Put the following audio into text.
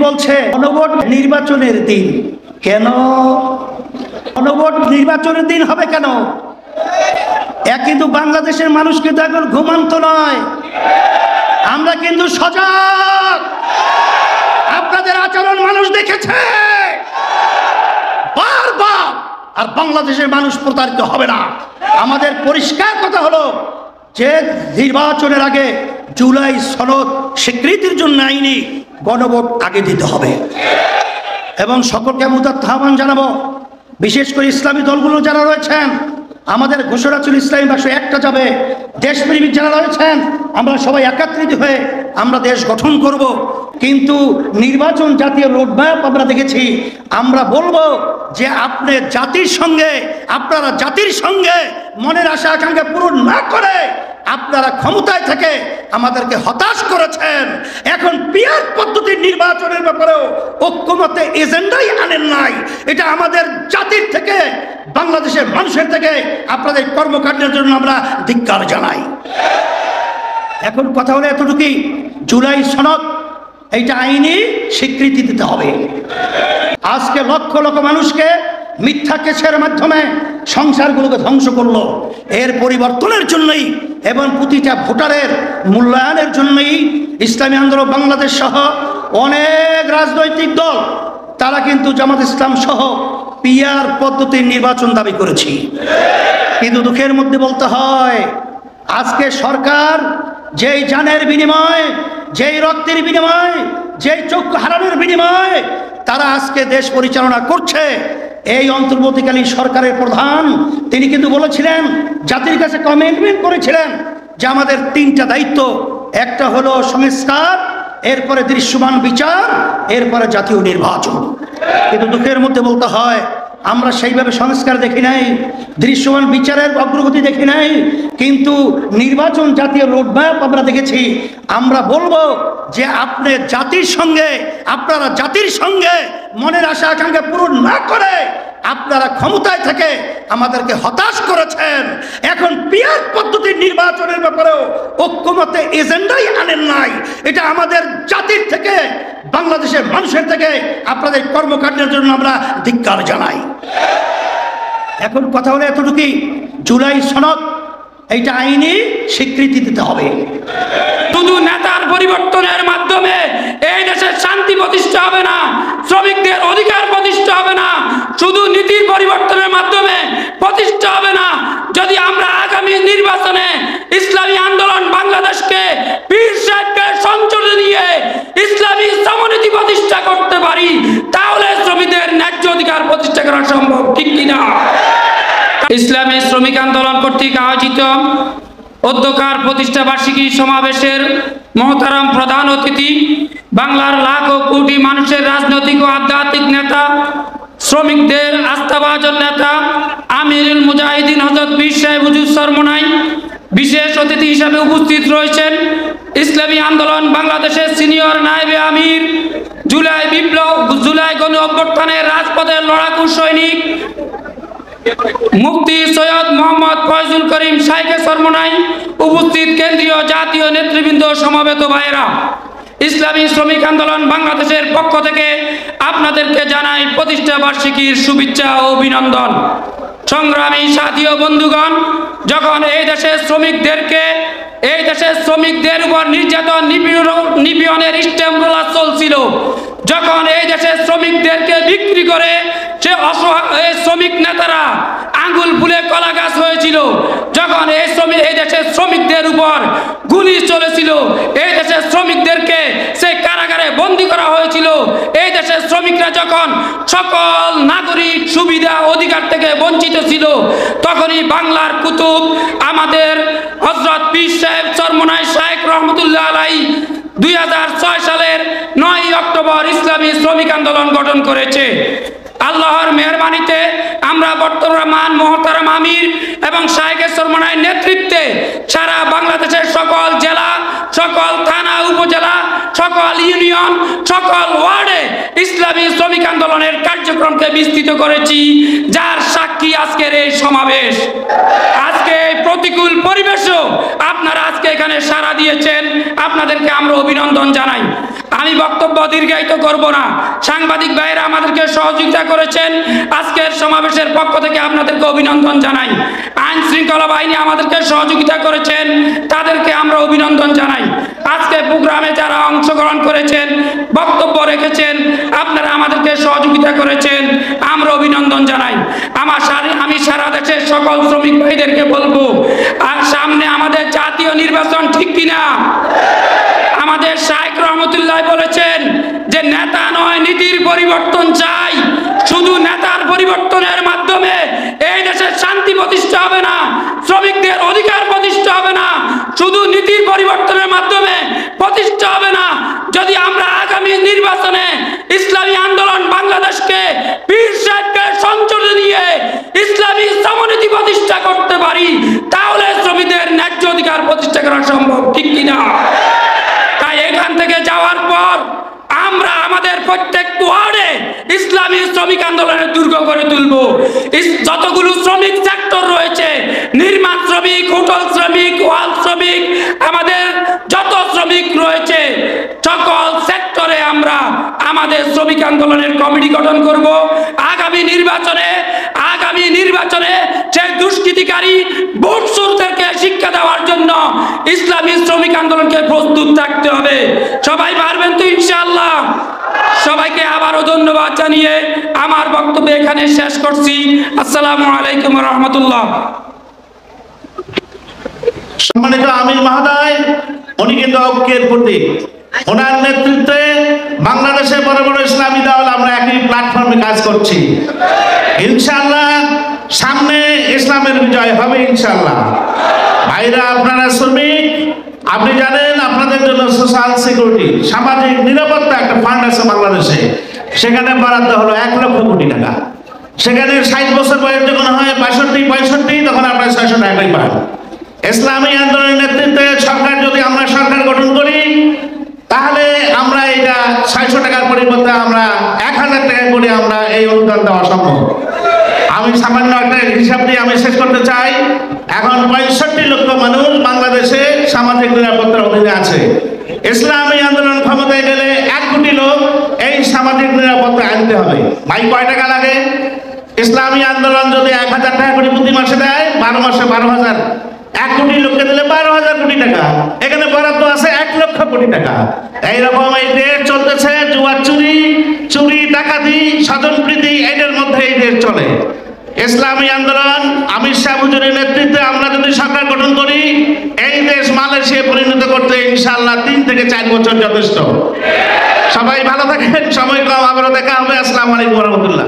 বলছে গণভোট নির্বাচনের দিন। কেন গণভোট নির্বাচনের দিন হবে কেন? কিন্তু বাংলাদেশের মানুষ কিন্তু এখন ঘুমান্ত নয়, আমরা কিন্তু সজাগ। আপনাদের আচরণ মানুষ দেখেছে বারবার, আর বাংলাদেশের মানুষ প্রতারিত হবে না। আমাদের পরিষ্কার কথা হলো যে নির্বাচনের আগে জুলাই সনদ স্বীকৃতির জন্য আইনি গণভোট আগে দিতে হবে এবং সকলকে মুদাত্ত আহ্বান জানাবো, বিশেষ করে ইসলামী দলগুলো যারা রয়েছেন, আমাদের ঘোষণা ছিল ইসলামী বাক্স একটা যাবে। দেশপ্রেমিক যারা রয়েছেন, আমরা সবাই একত্রিত হয়ে আমরা দেশ গঠন করব। কিন্তু নির্বাচন জাতীয় রোডম্যাপ আমরা দেখেছি। আমরা বলবো যে আপনারা জাতির সঙ্গে মনের আশা আকাঙ্ক্ষা পূরণ না করে আপনারা ক্ষমতায় থেকে আমাদেরকে হতাশ করেছেন। এখন পিয়ার পদ্ধতির নির্বাচনের ব্যাপারেও ঐক্যমতে এজেন্ডাই আনেন নাই। এটা আমাদের জাতির থেকে, বাংলাদেশের মানুষের থেকে আপনাদের কর্মকাণ্ডের জন্য আমরা ধিক্কার জানাই। এখন কথা হলো এতটুকুই, জুলাই সনদ এইটা আইনি স্বীকৃতি দিতে হবে। আজকে লক্ষ লক্ষ মানুষকে মিথ্যা কেসের মাধ্যমে সংসারগুলোকে ধ্বংস করলো। এর পরিবর্তনের জন্যই এবং প্রতিটা ভোটারের মূল্যায়নের জন্যই ইসলামী আন্দোলন বাংলাদেশ সহ অনেক রাজনৈতিক দল তারা কিন্তু জামাত ইসলাম সহ পিয়ার পদ্ধতির নির্বাচন দাবি করেছি। কিন্তু দুঃখের মধ্যে বলতে হয়, আজকে সরকার যেই জানের বিনিময়, যেই রক্তের বিনিময়, যেই চক্ষু হারানোর বিনিময় তারা আজকে দেশ পরিচালনা করছে, এই অন্তর্বর্তীকালীন সরকারের প্রধান তিনি কিন্তু বলেছিলেন, জাতির কাছে কমিটমেন্ট করেছিলেন যে আমাদের তিনটা দায়িত্ব, একটা হলো সংস্কার, এরপরে দৃশ্যমান বিচার, এরপরে জাতীয় নির্বাচন। কিন্তু দুঃখের মধ্যে বলতে হয় আমরা সেইভাবে সংস্কার দেখি নাই, দৃশ্যমান বিচারের অগ্রগতি দেখি নাই, কিন্তু নির্বাচন জাতীয় রোডম্যাপ আমরা দেখেছি। আমরা বলবো যে আপনারা জাতির সঙ্গে মনের আশা আকাঙ্ক্ষা পূরণ না করে আপনারা ক্ষমতায় থেকে আমাদেরকে হতাশ করেছেন। এখন পিয়ার পদ্ধতির নির্বাচনের ব্যাপারেও ঐক্যমতে এজেন্ডাই আনেন নাই। এটা আমাদের জাতির থেকে, বাংলাদেশের মানুষের থেকে আপনাদের কর্মকাণ্ডের জন্য আমরা ধিক্কার জানাই। এখন কথা হলো এতটুকুই, জুলাই সনদ এইটা আইনি স্বীকৃতি দিতে হবে। শুধু নেতার পরিবর্তনের মাধ্যমে এই দেশের শান্তি প্রতিষ্ঠা হবে না, শ্রমিকদের অধিকার প্রতিষ্ঠা হবে না, শুধু নীতির পরিবর্তনের মাধ্যমে প্রতিষ্ঠা হবে না। যদি আমরা আগামী নির্বাচনে ইসলামী আন্দোলন বাংলাদেশকে পীর সাহেবকে সংসদে নিয়ে ইসলামী সমনীতি প্রতিষ্ঠা করতে পারি, তাহলে শ্রমিকদের ন্যায্য অধিকার প্রতিষ্ঠা করা সম্ভব, ঠিক কিনা? ইসলামী শ্রমিক আন্দোলন কর্তৃক আয়োজিত অধ্যকার প্রতিষ্ঠা বার্ষিকী সমাবেশের মহতারাম প্রধান অতিথি, বাংলার লাখ ও কোটি মানুষের রাজনৈতিক ও আধ্যাত্মিক নেতা, শ্রমিকদের আস্থাভাজন নেতা আমিরুল মুজাহিদিন হযরত পীর সাহেব হুজুর সরমনাই, বিশেষ অতিথি হিসাবে উপস্থিত রয়েছেন ইসলামী আন্দোলন বাংলাদেশের সিনিয়র নায়েবে আমির, জুলাই গণ অভ্যুত্থানের রাজপথের লড়াকু সৈনিক মুফতি সৈয়দ মোহাম্মদ ফয়জুল করিম শাইখে সরমনাই, উপস্থিত কেন্দ্রীয় জাতীয় নেতৃবৃন্দ, সমবেত ভাইয়েরা, ইসলামী শ্রমিক আন্দোলন বাংলাদেশের পক্ষ থেকে আপনাদেরকে জানাই প্রতিষ্ঠা বার্ষিকীর শুভেচ্ছা ও অভিনন্দন। সংগ্রামী সাথী ও বন্ধুগণ, যখন এই দেশের শ্রমিকদের উপর নির্যাতন নিপীড়নের স্ট্যাম্প রোলার চলছিল, যখন এই দেশের শ্রমিকদেরকে বিক্রি করে সে অসহায় শ্রমিক নেতারা আঙ্গুল ফুলে কলা গাছ হয়েছিল, যখন এই দেশের শ্রমিকদের উপর গুলি চলেছিল, এই দেশের শ্রমিকদেরকে সেই কারাগারে বন্দী করা হয়েছিল, এই দেশের শ্রমিকরা যখন সকল নাগরিক সুবিধা অধিকার থেকে বঞ্চিত ছিল, তখনই বাংলার কুতুব আমাদের হযরত পীর সাহেব চরমনাই শাইখ রহমতুল্লাহ আলাইহি 2006 সালের 9 অক্টোবর ইসলামী শ্রমিক আন্দোলন গঠন করেছে। আল্লাহর মেহরবানিতে আমরা বর্তমান মহতারাম আমির এবং শাইখে চরমনাই নেতৃত্বে সারা বাংলাদেশের সকল জেলা, সকল থানা, উপজেলা, সকল ইউনিয়ন, সকল ওয়ার্ডে ইসলামী শ্রমিক আন্দোলনের কার্যক্রম কার্যক্রমকে বিস্তৃত করেছি, যার সাক্ষী আজকের এই সমাবেশ। আজকে এই প্রতিকূল পরিবেশও আপনারা আজকে এখানে সাড়া দিয়েছেন, আপনাদেরকে আমরা অভিনন্দন জানাই। আমি বক্তব্য দীর্ঘায়িত করব না। সাংবাদিক ভাইয়েরা আমাদেরকে সহযোগিতা করেছেন, আজকের সমাবেশের পক্ষ থেকে আপনাদেরকে অভিনন্দন জানাই। আইন শৃঙ্খলা বাহিনী আমাদেরকে সহযোগিতা করেছেন, তাদেরকে আমরা অভিনন্দন জানাই। আজকে প্রোগ্রামে যারা অংশগ্রহণ করেছেন, বক্তব্য রেখেছেন, আপনারা আমাদেরকে সহযোগিতা করেছেন, আমরা অভিনন্দন জানাই। আমি সারা দেশের সকল শ্রমিক ভাইদেরকে বলবো, আর সামনে আমাদের জাতীয় নির্বাচন, ঠিক কিনা? আমাদের শাইখ রহমতুল্লাহ বলেছেন যে নেতা নয়, নীতির পরিবর্তন চাই। শুধু নেতার পরিবর্তনের মাধ্যমে এই দেশের শান্তি প্রতিষ্ঠা হবে না, শ্রমিকদের অধিকার প্রতিষ্ঠা হবে না। শুধু নীতির পরিবর্তনের মাধ্যমে প্রতিষ্ঠা হবে না। যদি আমরা আগামী নির্বাচনে ইসলামী আন্দোলন বাংলাদেশকে পীর সাহেবকে সংসদে নিয়ে ইসলামী সমনীতি প্রতিষ্ঠা করতে পারি, তাহলে শ্রমিকদের ন্যায্য অধিকার প্রতিষ্ঠা করা সম্ভব, ঠিক কিনা? তাই এখান থেকে যাওয়ার পর আমরা আমাদের প্রত্যেক ওয়ার্ডে ইসলামী শ্রমিক আন্দোলনের দুর্গ করে তুলব। যতগুলো শ্রমিক সেক্টর রয়েছে, নির্মাণ শ্রমিক, হোটেল শ্রমিক, ওয়াল শ্রমিক, আমাদের যত শ্রমিক রয়েছে, সকল সেক্টরে আমরা আমাদের শ্রমিক আন্দোলনের কমিটি গঠন করব। আগামী নির্বাচনে সেই দুষ্কৃতিকারী ভোট চোরদেরকে শিক্ষা দেওয়ার জন্য ইসলামী শ্রমিক আন্দোলনকে প্রস্তুত থাকতে হবে। সবাই পারবেন তো ইনশাআল্লাহ? সবাইকে আবারও ধন্যবাদ জানিয়ে আমার বক্তব্য এখানে শেষ করছি। আসসালামু আলাইকুম ওয়া রাহমাতুল্লাহ। সম্মানিত আমির মহোদয়, উনি কিন্তু ঐক্যের প্রতীক। ওনার নেতৃত্বে বাংলাদেশে বড় বড় ইসলামী দল আমরা একই প্ল্যাটফর্মে কাজ করছি। ইনশাআল্লাহ সামনে ইসলামের বিজয় হবে ইনশাআল্লাহ। ভাইরা, আপনারা শ্রমিক, আপনি জানেন আপনাদের জন্য সোশ্যাল সিকিউরিটি, সামাজিক নিরাপত্তা একটা ফান্ড আছে বাংলাদেশে, সেখানে বরাদ্দ হলো 1 লক্ষ কোটি টাকা। সেখানে 60 বছর বয়স যখন হয় 65 তখন আপনারা 600 টাকাই পান। ইসলামী আন্দোলনের নেতৃত্বে সরকার, যদি আমরা সরকার গঠন করি, তাহলে আমরা এটা 600 টাকার পরিবর্তে আমরা 1000 টাকা করে আমরা এই অনুদান দেওয়া সম্ভব। আমি সামান্য একটা হিসাব দিয়ে আমি শেষ করতে চাই। এখন 65 লক্ষ মানুষ বাংলাদেশে সামাজিক নিরাপত্তার অধীনে আছে। ইসলামী আন্দোলন ক্ষমতায় গেলে 1 কোটি লোক এই সামাজিক নিরাপত্তা আনতে হবে। ভাই, কয় টাকা লাগে? ইসলামী আন্দোলন যদি 1000 টাকা করে প্রতি মাসে দেয়, 12 মাসে 12,000, 1 কোটি লোককে দিলে 12,000 কোটি টাকা। এখানে বরাদ্দ আছে 1 লক্ষ কোটি টাকা। এইরকম এই দেশ চলতেছে জুয়া, চুরি, ডাকাতি, স্বজনপ্রীতি, এদের মধ্যে এই দেশ চলে। ইসলামী আন্দোলন আমির শাহ হুজুরের নেতৃত্বে আমরা যদি সরকার গঠন করি, এই দেশ মালয়েশিয়ায় পরিণত করতে ইনশাআল্লাহ 3 থেকে 4 বছর যথেষ্ট। সবাই ভালো থাকেন, সময় কম, আবারও দেখা হবে। আসসালামু আলাইকুম ওয়া রাহমাতুল্লাহ।